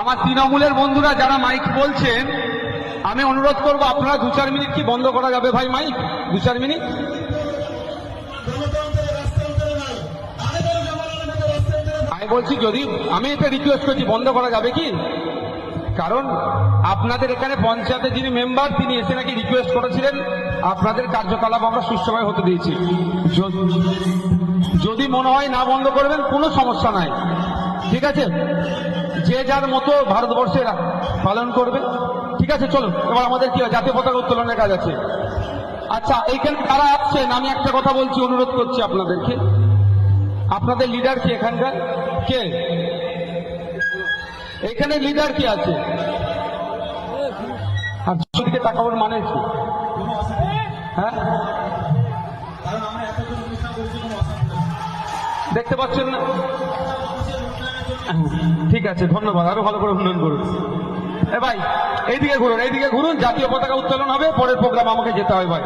আমার তৃণমূলের বন্ধুরা যারা মাইক বলছেন, আমি অনুরোধ করব আপনারা 2-4 মিনিট কি বন্ধ করা যাবে ভাই মাইক? 2-4 মিনিট। আমি বলছি যদি আমি এটা রিকোয়েস্ট করছি বন্ধ করা যাবে কি? কারণ আপনাদের এখানে পঞ্চায়েতের যিনি মেম্বার তিনি এসে নাকি রিকোয়েস্ট করেছিলেন আপনাদের কার্যকলাপ আমরা সুষ্ঠুভাবে হতে দিয়েছি। যদি মনে হয় না বন্ধ করবেন কোনো সমস্যা নাই, ঠিক আছে? যে যার মতো ভারতবর্ষে পালন করবে, ঠিক আছে? চলো এবার আমাদের কি জাতীয় পতাকা উত্তোলনের কাজ আছে। আচ্ছা, এইখানে কারা আসছেন আমি একটা কথা বলছি, অনুরোধ করছি আপনাদেরকে, আপনাদের লিডার কি এখানকার? কে এখানে লিডার কি আছে? আর দিকে তাকাবার মানে কি? হ্যাঁ, দেখতে পাচ্ছেন না? ঠিক আছে, ধন্যবাদ। আরো ভালো করে উন্নয়ন করুন। এ ভাই এইদিকে ঘুরুন, এইদিকে ঘুরুন। জাতীয় পতাকা উত্তোলন হবে, পরের প্রোগ্রাম আমাকে যেতে হয় ভাই।